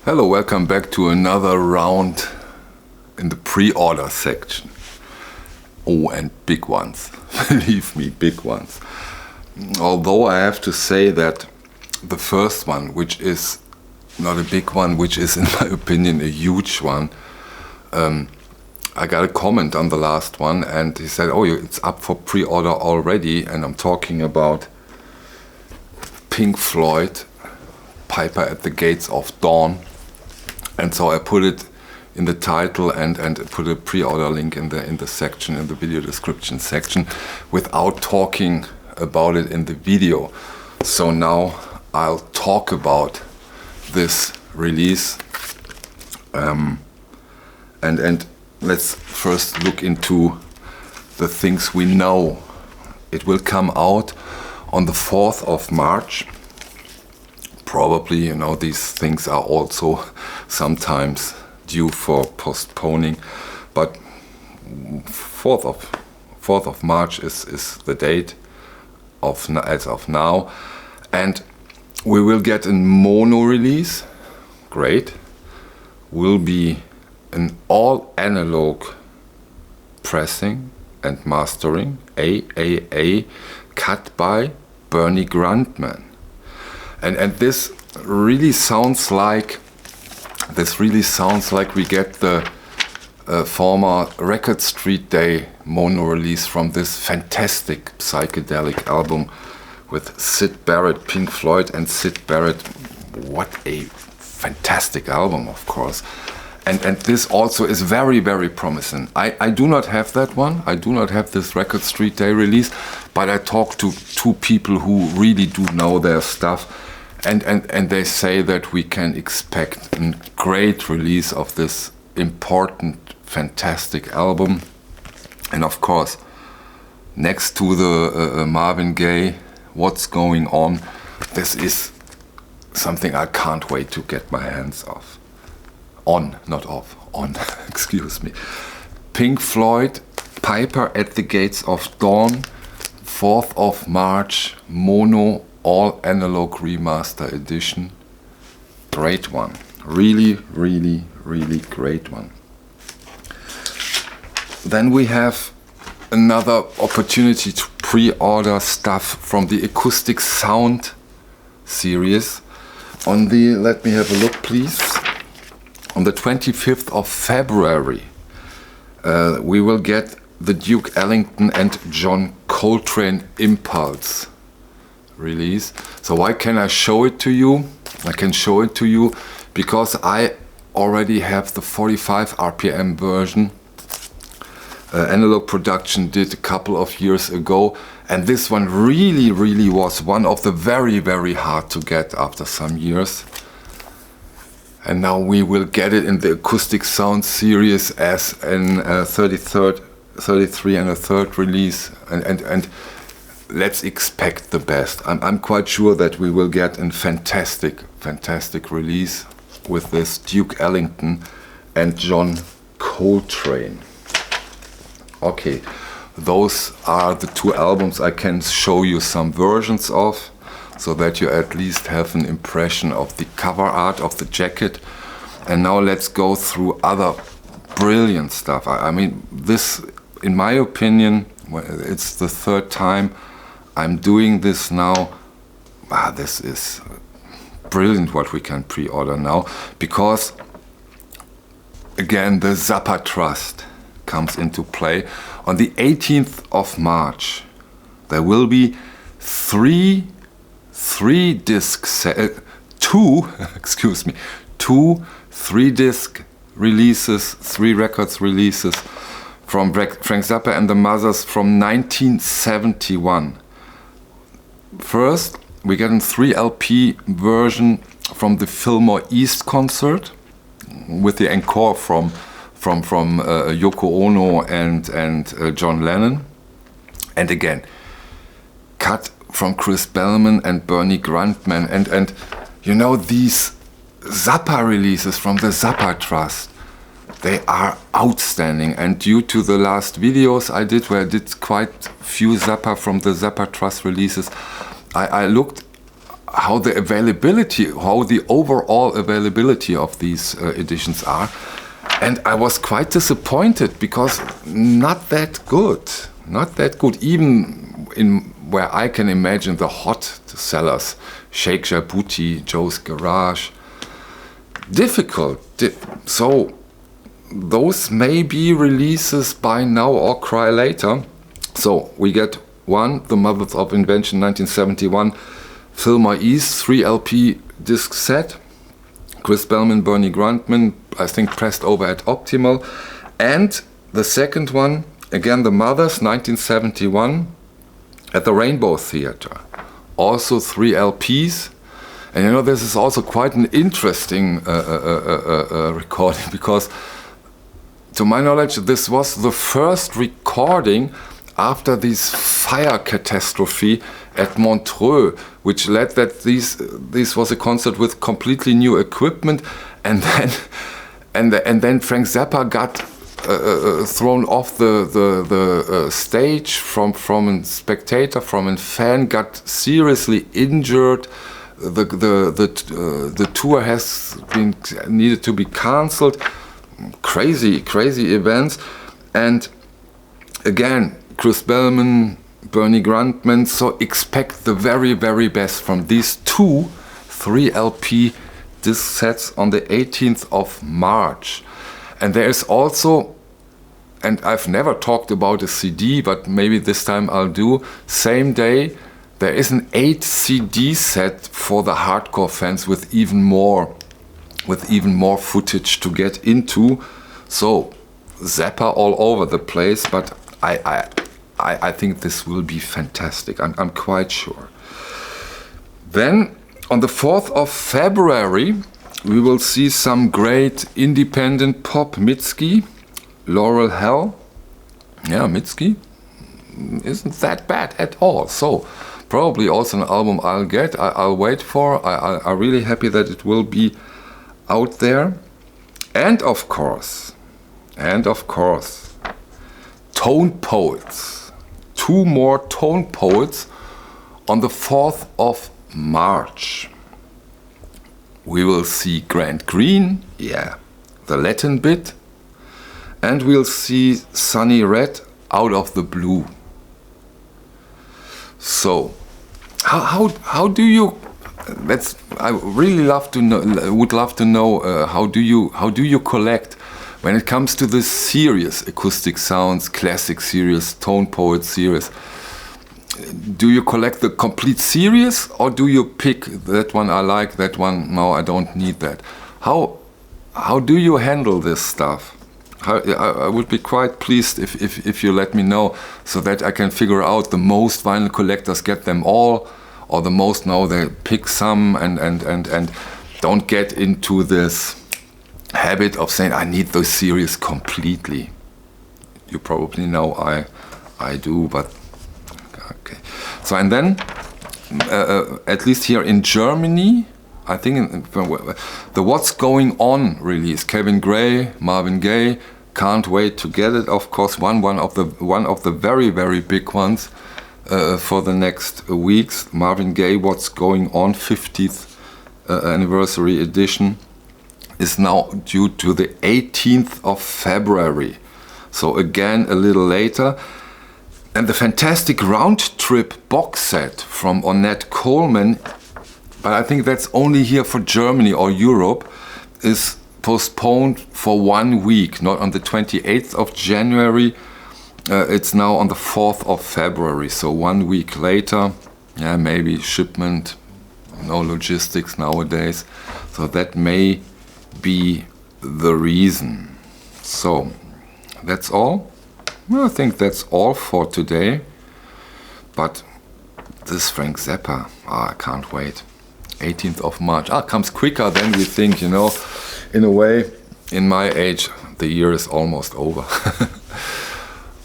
Hello, welcome back to another round in the pre-order section. Oh, and big ones. Believe me, big ones. Although I have to say that the first one, which is not a big one, which is in my opinion a huge one, I got a comment on the last one and he said, oh, it's up for pre-order already, and I'm talking about Pink Floyd, Piper at the Gates of Dawn. And so I put it in the title and put a pre-order link in the section, in the video description section, without talking about it in the video. So now I'll talk about this release, and let's first look into the things we know. It will come out on the 4th of March. Probably, you know, these things are also sometimes due for postponing, but 4th of March is the date as of now, and we will get a mono release. Great. Will be an all analog pressing and mastering, AAA, cut by Bernie Grundman. And this really sounds like we get the former Record Street Day mono release from this fantastic psychedelic album with Syd Barrett, Pink Floyd and Syd Barrett. What a fantastic album, of course. And this also is very, very promising. I do not have that one. I do not have this Record Street Day release, but I talked to two people who really do know their stuff. And they say that we can expect a great release of this important, fantastic album. And of course, next to the Marvin Gaye, What's Going On, this is something I can't wait to get my hands off. On, excuse me. Pink Floyd, Piper at the Gates of Dawn, 4th of March, mono, all analog remaster edition. Great one. Really, really, really great one. Then we have another opportunity to pre-order stuff from the Acoustic Sound series. Let me have a look, please. On the 25th of February, we will get the Duke Ellington and John Coltrane Impulse release. So why can I show it to you? I can show it to you because I already have the 45 RPM version. Analog Production did a couple of years ago, and this one really, really was one of the very, very hard to get after some years. And now we will get it in the Acoustic Sound series as an 33 and a third release, and let's expect the best. I'm quite sure that we will get a fantastic, fantastic release with this Duke Ellington and John Coltrane. Okay, those are the two albums I can show you some versions of, so that you at least have an impression of the cover art of the jacket. And now let's go through other brilliant stuff. I mean, this, in my opinion, it's the third time I'm doing this now. This is brilliant what we can pre-order now, because again the Zappa Trust comes into play. On the 18th of March there will be two 3-disc releases, 3 records releases from Frank Zappa and the Mothers from 1971. First, we get a 3 LP version from the Fillmore East concert with the encore from Yoko Ono and John Lennon. And again, cut from Chris Bellman and Bernie Grundman. And you know, these Zappa releases from the Zappa Trust, they are outstanding. And due to the last videos I did, where I did quite few Zappa from the Zappa Trust releases, I looked how the availability, how the overall availability of these editions are. And I was quite disappointed because not that good, even in where I can imagine the hot sellers, Sheikh Jabuti, Joe's Garage, difficult. So those may be releases by now or cry later. So we get one, The Mothers of Invention, 1971, Phil Maes 3 LP disc set, Chris Bellman, Bernie Grundman, I think pressed over at Optimal. And the second one, again, The Mothers, 1971, at the Rainbow Theatre. Also 3 LPs. And you know, this is also quite an interesting recording, because to my knowledge, this was the first recording after this fire catastrophe at Montreux, which led that this was a concert with completely new equipment, and then Frank Zappa got thrown off the stage from a spectator, from a fan, got seriously injured. The tour needed to be cancelled. Crazy events. And again, Chris Bellman, Bernie Grundman, so expect the very, very best from these 3 LP disc sets on the 18th of March. And there is also, and I've never talked about a CD, but maybe this time I'll do, same day, there is an 8 CD set for the hardcore fans with even more footage to get into. So Zappa all over the place, but I think this will be fantastic. I'm quite sure. Then on the 4th of February, we will see some great independent pop. Mitski, Laurel Hell. Yeah, Mitski isn't that bad at all. So probably also an album I'll wait for. I'm really happy that it will be out there. And of course, Tone Poets. 2 more Tone Poets on the 4th of March. We will see Grant Green, yeah, the Latin bit, and we'll see Sunny Red, Out of the Blue. So, how do you? I really would love to know how do you collect when it comes to the serious acoustic sounds, classic series, Tone Poet series. Do you collect the complete series, or do you pick that one I like, that one no, I don't need that? How do you handle this stuff? I would be quite pleased if you let me know, so that I can figure out the most vinyl collectors get them all, or the most now they pick some and don't get into this habit of saying I need the series completely. You probably know I do, but okay. So and then at least here in Germany, I think the What's Going On release, Kevin Gray, Marvin Gaye, Can't Wait to Get It, of course, one of the very, very big ones for the next weeks. Marvin Gaye, What's Going On, 50th anniversary edition, is now due to the 18th of February. So again, a little later. And the fantastic Round Trip box set from Ornette Coleman, but I think that's only here for Germany or Europe, is postponed for 1 week, not on the 28th of January. It's now on the 4th of February, so 1 week later. Yeah, maybe shipment, no logistics nowadays. So that may be the reason. So that's all. Well, I think that's all for today. But this Frank Zappa, I can't wait. 18th of March. Comes quicker than we think, you know. In a way, in my age, the year is almost over.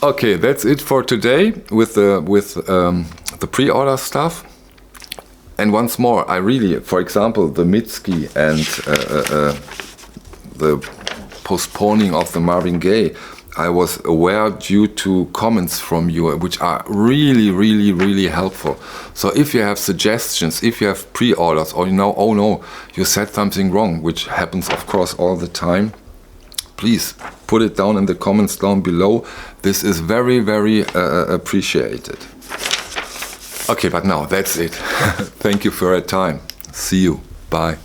Okay, that's it for today with the pre-order stuff. And once more, I really, for example, the Mitski and the postponing of the Marvin Gaye, I was aware due to comments from you, which are really, really, really helpful. So if you have suggestions, if you have pre-orders, or you know, oh no, you said something wrong, which happens of course all the time, please put it down in the comments down below. This is very, very appreciated. Okay, but now that's it. Thank you for your time. See you. Bye.